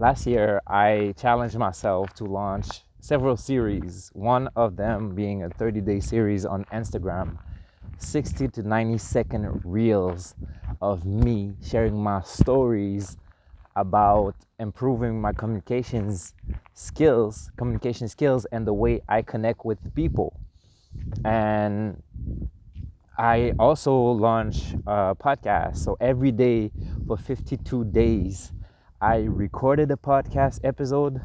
Last year, I challenged myself to launch several series, one of them being a 30-day series on Instagram, 60 to 90-second reels of me sharing my stories about improving my communication skills, and the way I connect with people. And I also launch a podcast. So every day for 52 days, I recorded a podcast episode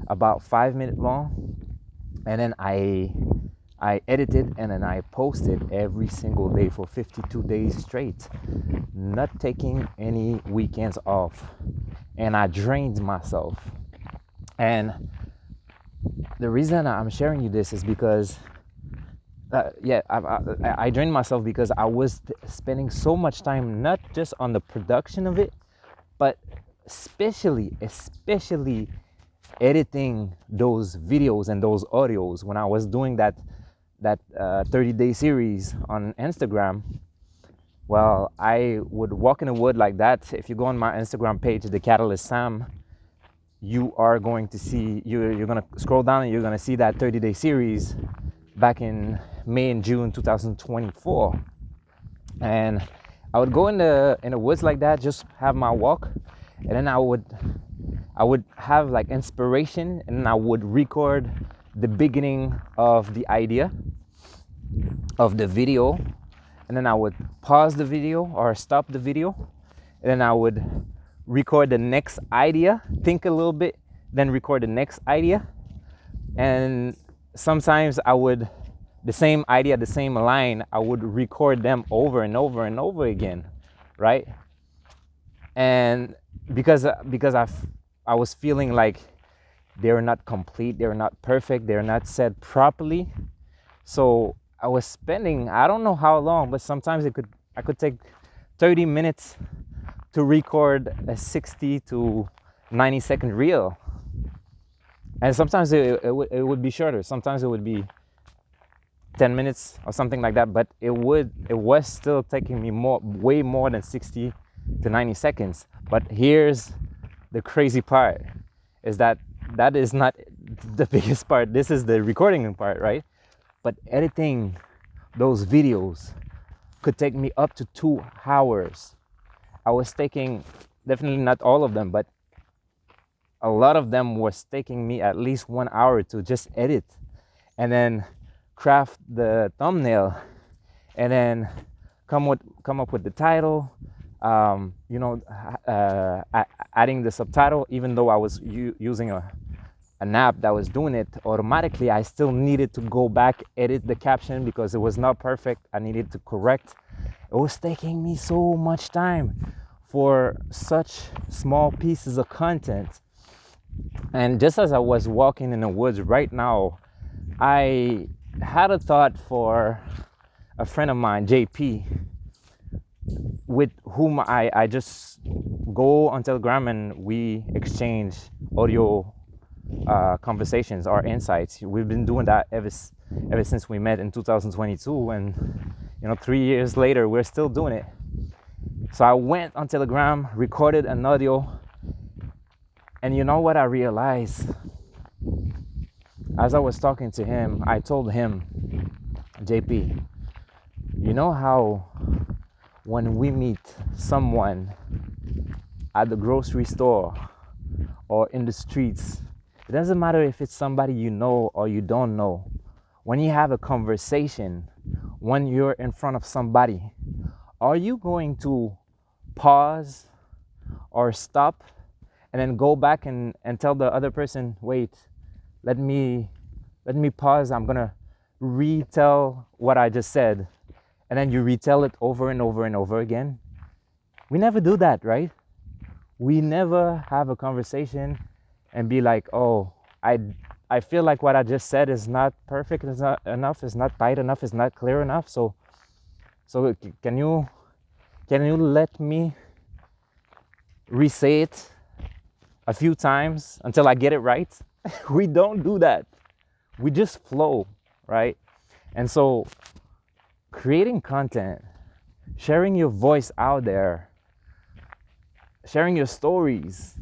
about 5 minutes long, and then I edited and then I posted every single day for 52 days straight, not taking any weekends off. And I drained myself. And the reason I'm sharing you this is because I drained myself because I was spending so much time not just on the production of it, but especially editing those videos and those audios. When I was doing that 30-day series on Instagram, well, I would walk in the wood like that. If you go on my Instagram page, The Catalyst Sam, you are going to see, you're going to scroll down and you're going to see that 30-day series back in May and June 2024. And I would go in the woods like that, just have my walk, and then I would have like inspiration, and I would record the beginning of the idea of the video, and then I would pause the video or stop the video, and then I would record the next idea, think a little bit, then record the next idea. And sometimes I would, the same idea, the same line, I would record them over and over and over again, right? And because I was feeling like they're not complete, they're not perfect, they're not said properly. So I was spending, I don't know how long, but sometimes I could take 30 minutes to record a 60 to 90-second reel. And sometimes it would be shorter. Sometimes it would be 10 minutes or something like that. But it was still taking me way more than 60 to 90 seconds. But here's the crazy part, is that is not the biggest part. This is the recording part, right? But editing those videos could take me up to 2 hours. I was taking, definitely not all of them, but a lot of them was taking me at least 1 hour to just edit, and then craft the thumbnail, and then come up with the title, adding the subtitle. Even though I was using an app that was doing it automatically, I still needed to go back, edit the caption because it was not perfect. I needed to correct. It was taking me so much time for such small pieces of content. And just as I was walking in the woods right now, I had a thought for a friend of mine, JP, with whom I just go on Telegram and we exchange audio conversations or insights. We've been doing that ever since we met in 2022, and 3 years later we're still doing it. So I went on Telegram, recorded an audio, and you know what I realized? As I was talking to him, I told him, JP, you know how when we meet someone at the grocery store or in the streets, it doesn't matter if it's somebody you know or you don't know. When you have a conversation, when you're in front of somebody, are you going to pause or stop and then go back and tell the other person, wait, let me pause, I'm gonna retell what I just said, and then you retell it over and over and over again? We never do that, right? We never have a conversation and be like, oh, I feel like what I just said is not perfect, it's not enough, it's not tight enough, it's not clear enough, so can you let me re-say it a few times until I get it right? We don't do that. We just flow, right? And so creating content, sharing your voice out there, sharing your stories,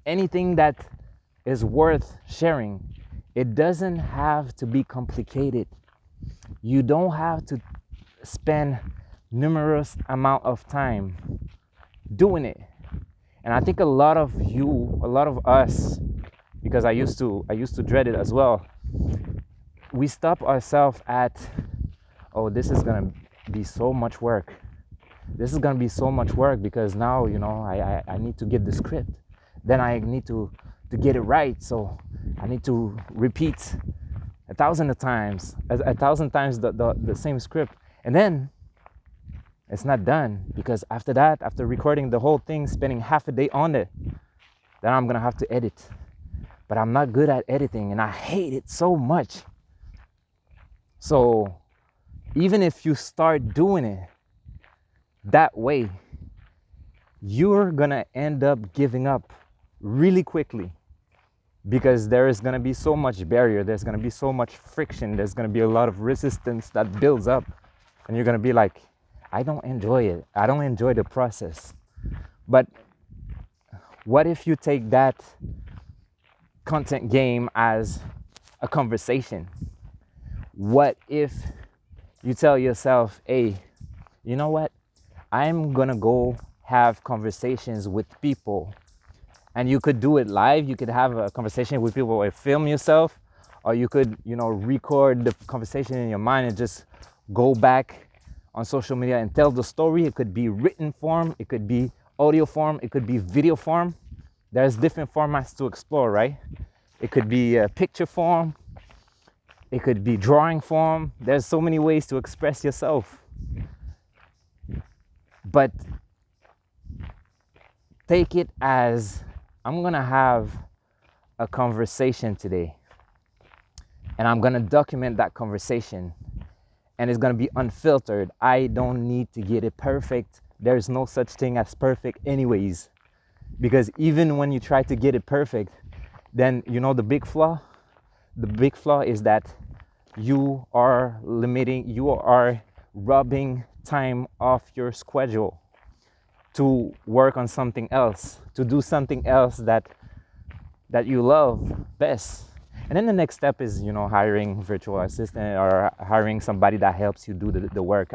anything that is worth sharing, it doesn't have to be complicated. You don't have to spend numerous amount of time doing it. And I think a lot of us, because I used to dread it as well, we stop ourselves at, oh, this is gonna be so much work. This is gonna be so much work because now, I need to get the script. Then I need to get it right. So I need to repeat a thousand times the same script. And then it's not done, because after that, after recording the whole thing, spending half a day on it, then I'm gonna have to edit. But I'm not good at editing and I hate it so much. So even if you start doing it that way, you're gonna end up giving up really quickly, because there is gonna be so much barrier, there's gonna be so much friction, there's gonna be a lot of resistance that builds up, and you're gonna be like, I don't enjoy it. I don't enjoy the process. But what if you take that content game as a conversation? What if you tell yourself, hey, you know what? I'm gonna go have conversations with people. And you could do it live. You could have a conversation with people or film yourself, or you could, record the conversation in your mind and just go back on social media and tell the story. It could be written form, it could be audio form, it could be video form. There's different formats to explore, right? It could be a picture form, it could be drawing form. There's so many ways to express yourself. But take it as, I'm gonna have a conversation today, and I'm gonna document that conversation, and it's gonna be unfiltered. I don't need to get it perfect. There's no such thing as perfect anyways, because even when you try to get it perfect, then the big flaw is that you are robbing time off your schedule to work on something else, to do something else that you love best. And then the next step is, hiring virtual assistant or hiring somebody that helps you do the work.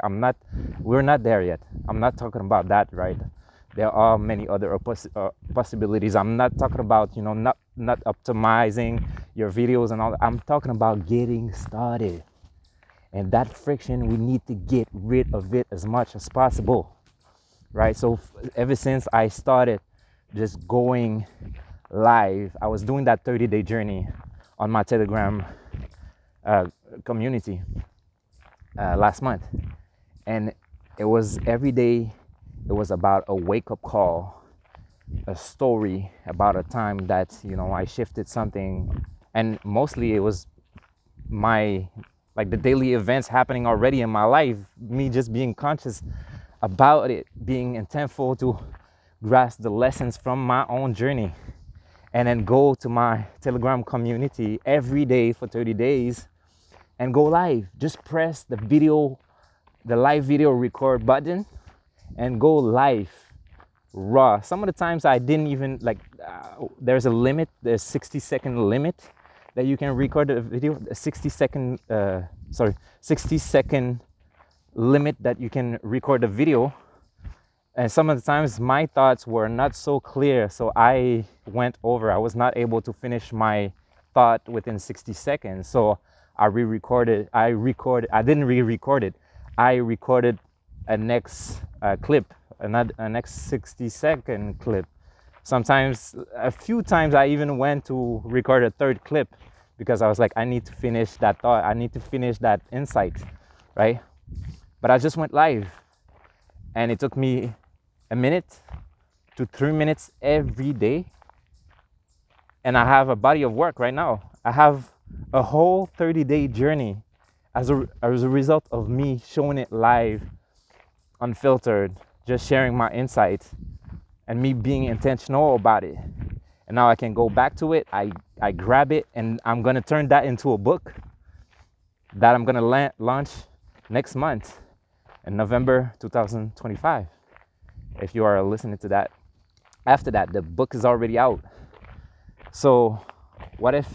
We're not there yet. I'm not talking about that, right? There are many other possibilities. I'm not talking about, not optimizing your videos and all that. I'm talking about getting started. And that friction, we need to get rid of it as much as possible, right? So ever since I started just going live, I was doing that 30-day journey on my Telegram community last month, and it was every day. It was about a wake-up call, a story about a time that I shifted something, and mostly it was the daily events happening already in my life, me just being conscious about it, being intentful to grasp the lessons from my own journey, and then go to my Telegram community every day for 30 days and go live. Just press the live video record button and go live raw. Some of the times I didn't even there's a limit, there's 60-second limit that you can record a video, a 60-second limit that you can record a video. And some of the times my thoughts were not so clear, so I was not able to finish my thought within 60 seconds. So I didn't re-record it. I recorded a next clip, a next 60-second clip. Sometimes, a few times I even went to record a third clip, because I was like, I need to finish that thought. I need to finish that insight, right? But I just went live, and it took me a minute to 3 minutes every day. And I have a body of work right now. I have a whole 30-day journey as a result of me showing it live, unfiltered, just sharing my insights and me being intentional about it. And now I can go back to it. I grab it, and I'm going to turn that into a book that I'm going to launch next month in November 2025. If you are listening to that, after that, the book is already out. So what if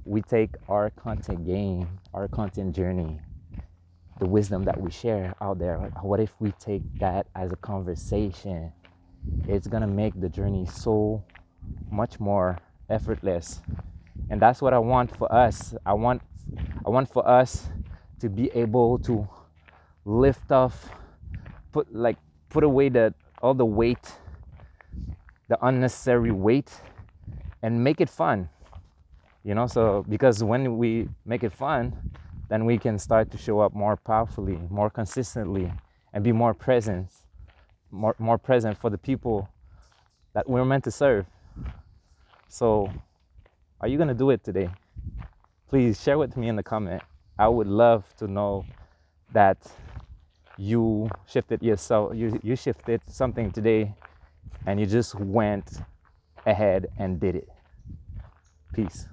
we take our content game, our content journey, the wisdom that we share out there, what if we take that as a conversation? It's gonna make the journey so much more effortless. And that's what I want for us. I want for us to be able to lift off, put away all the weight, the unnecessary weight, and make it fun. So because when we make it fun, then we can start to show up more powerfully, more consistently, and be more present, more present for the people that we're meant to serve. So are you gonna do it today? Please share with me in the comment. I would love to know that you shifted yourself, you shifted something today, and you just went ahead and did it. Peace.